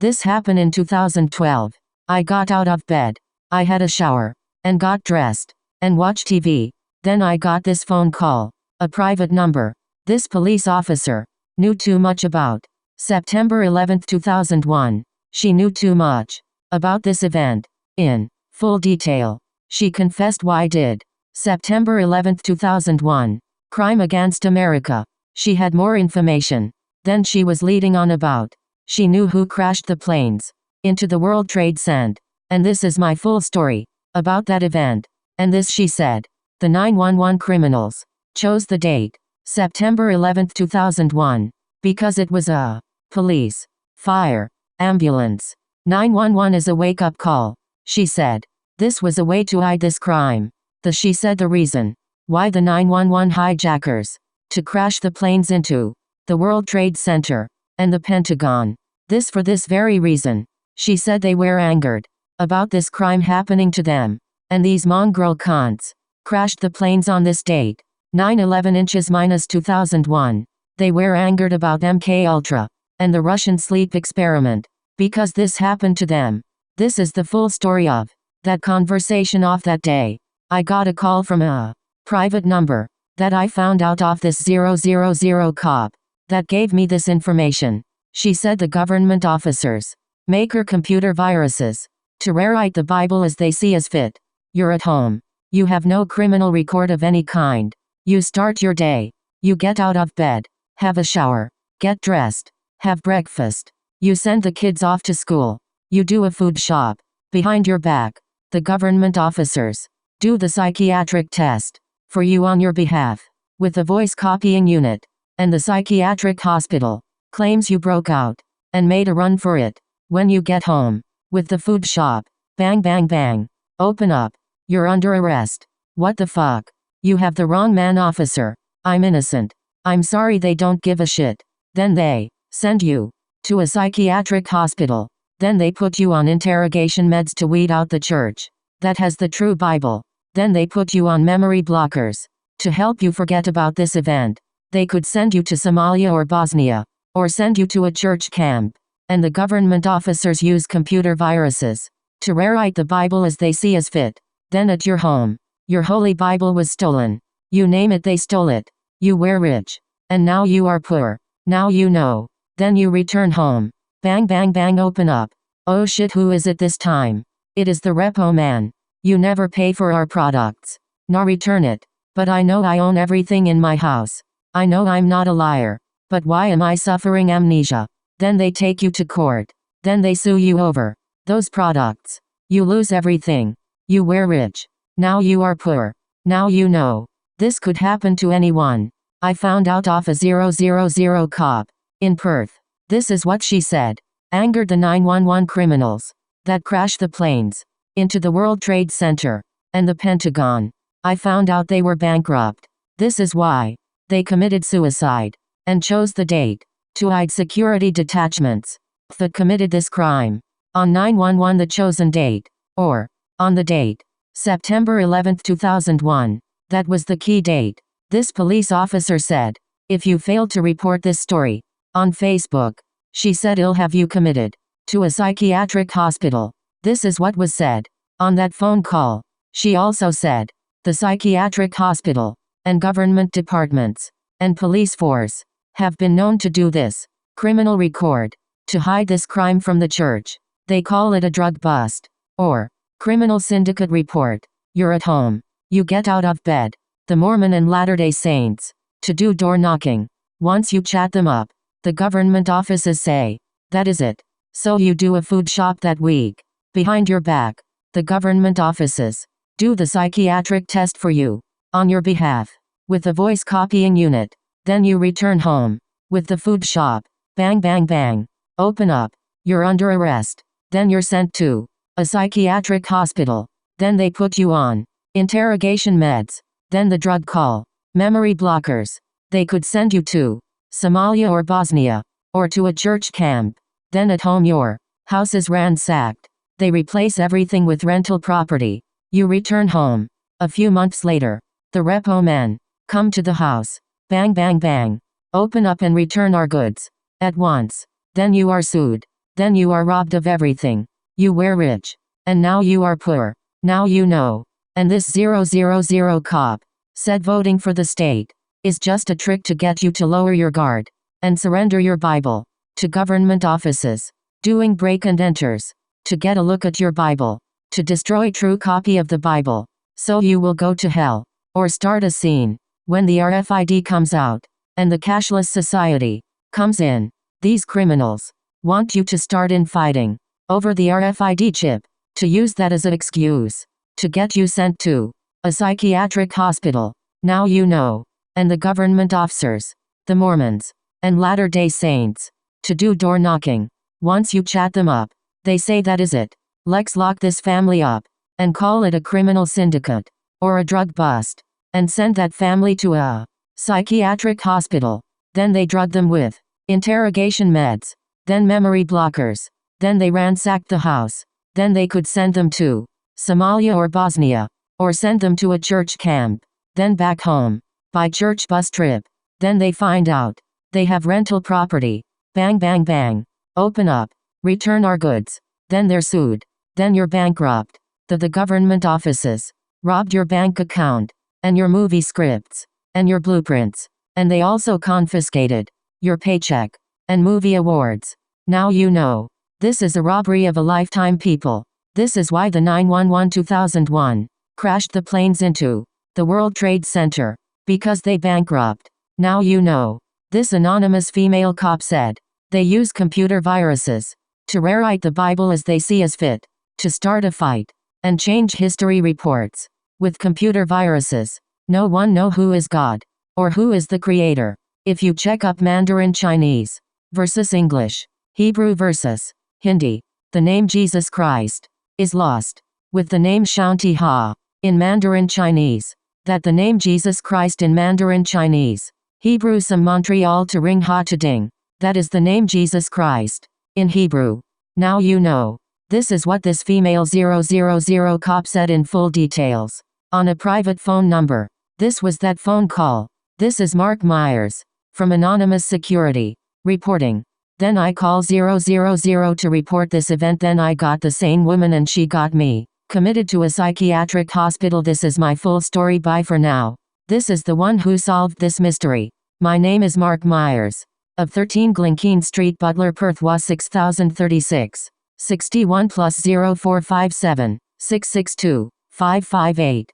This happened in 2012. I got out of bed. I had a shower. And got dressed. And watched TV. Then I got this phone call. A private number. This police officer knew too much about September 11, 2001. She knew too much about this event. In full detail. She confessed why did. September 11, 2001. Crime against America. She had more information than she was leading on about. She knew who crashed the planes into the World Trade Center. And this is my full story about that event. And this she said. The 911 criminals chose the date, September 11, 2001, because it was a police, fire, ambulance. 911 is a wake-up call, she said. This was a way to hide this crime. She said the reason why the 911 hijackers to crash the planes into the World Trade Center and the Pentagon. This for this very reason. She said they were angered about this crime happening to them. And these mongrel cunts crashed the planes on this date, 9/11/2001. They were angered about MK Ultra and the Russian sleep experiment because this happened to them. This is the full story of that conversation off that day. I got a call from a private number that I found out off this 000 cop that gave me this information. She said the government officers make her computer viruses to rewrite the Bible as they see as fit. You're at home. You have no criminal record of any kind. You start your day. You get out of bed. Have a shower. Get dressed. Have breakfast. You send the kids off to school. You do a food shop. Behind your back, the government officers do the psychiatric test for you on your behalf with the voice copying unit. And the psychiatric hospital claims you broke out and made a run for it. When you get home with the food shop, bang bang bang, open up. You're under arrest. What the fuck? You have the wrong man, officer. I'm innocent. I'm sorry, they don't give a shit. Then they send you to a psychiatric hospital. Then they put you on interrogation meds to weed out the church that has the true Bible. Then they put you on memory blockers to help you forget about this event. They could send you to Somalia or Bosnia, or send you to a church camp. And the government officers use computer viruses to rewrite the Bible as they see as fit. Then at your home, your holy Bible was stolen. You name it, they stole it. You were rich. And now you are poor. Now you know. Then you return home. Bang bang bang, open up. Oh shit, who is it this time? It is the repo man. You never pay for our products, nor return it. But I know I own everything in my house. I know I'm not a liar. But why am I suffering amnesia? Then they take you to court. Then they sue you over those products. You lose everything. You were rich. Now you are poor. Now you know. This could happen to anyone. I found out off a 000 cop in Perth. This is what she said. Angered the 911 criminals that crashed the planes into the World Trade Center and the Pentagon. I found out they were bankrupt. This is why they committed suicide and chose the date to hide security detachments that committed this crime on 911, the chosen date, or on the date, September 11, 2001. That was the key date. This police officer said, if you fail to report this story on Facebook, she said, I'll have you committed to a psychiatric hospital. This is what was said on that phone call. She also said, the psychiatric hospital and government departments and police force have been known to do this criminal record to hide this crime from the church. They call it a drug bust or criminal syndicate report. You're at home. You get out of bed. The Mormon and Latter-day Saints to do door knocking. Once you chat them up, the government offices say, that is it. So you do a food shop that week. Behind your back, the government offices do the psychiatric test for you on your behalf with the voice copying unit. Then you return home with the food shop. Bang bang bang. Open up. You're under arrest. Then you're sent to a psychiatric hospital. Then they put you on interrogation meds. Then the drug call. Memory blockers. They could send you to Somalia or Bosnia, or to a church camp. Then at home your house is ransacked. They replace everything with rental property. You return home. A few months later, the repo men come to the house. Bang bang bang. Open up and return our goods at once. Then you are sued. Then you are robbed of everything. You were rich. And now you are poor. Now you know. And this 000 cop said voting for the state is just a trick to get you to lower your guard and surrender your Bible to government offices, doing break and enters to get a look at your Bible, to destroy true copy of the Bible, so you will go to hell, or start a scene when the RFID comes out and the cashless society comes in. These criminals want you to start infighting over the RFID chip, to use that as an excuse to get you sent to a psychiatric hospital. Now you know. And the government officers, the Mormons, and Latter-day Saints, to do door knocking. Once you chat them up, they say that is it. Let's lock this family up and call it a criminal syndicate or a drug bust and send that family to a psychiatric hospital. Then they drug them with interrogation meds, then memory blockers, then they ransacked the house. Then they could send them to Somalia or Bosnia, or send them to a church camp, then back home by church bus trip. Then they find out they have rental property. Bang bang bang. Open up. Return our goods. Then they're sued. Then you're bankrupt. The government offices robbed your bank account and your movie scripts and your blueprints. And they also confiscated your paycheck and movie awards. Now you know. This is a robbery of a lifetime, people. This is why the 911 2001 crashed the planes into the World Trade Center. Because they bankrupt. Now you know. This anonymous female cop said they use computer viruses to rewrite the Bible as they see as fit, to start a fight and change history reports. With computer viruses, no one know who is God or who is the creator. If you check up Mandarin Chinese versus English, Hebrew versus Hindi, the name Jesus Christ is lost. With the name Shanti Ha in Mandarin Chinese, that the name Jesus Christ in Mandarin Chinese, Hebrew Sam Montreal to Ring Ha to Ding, that is the name Jesus Christ in Hebrew. Now you know. This is what this female 000 cop said in full details on a private phone number. This was that phone call. This is Mark Myers from Anonymous Security reporting. Then I call 000 to report this event. Then I got the sane woman and she got me committed to a psychiatric hospital. This is my full story. Bye for now. This is the one who solved this mystery. My name is Mark Myers of 13 Glenkeen Street, Butler, Perth, WA 6036 61 plus 0457 662 558.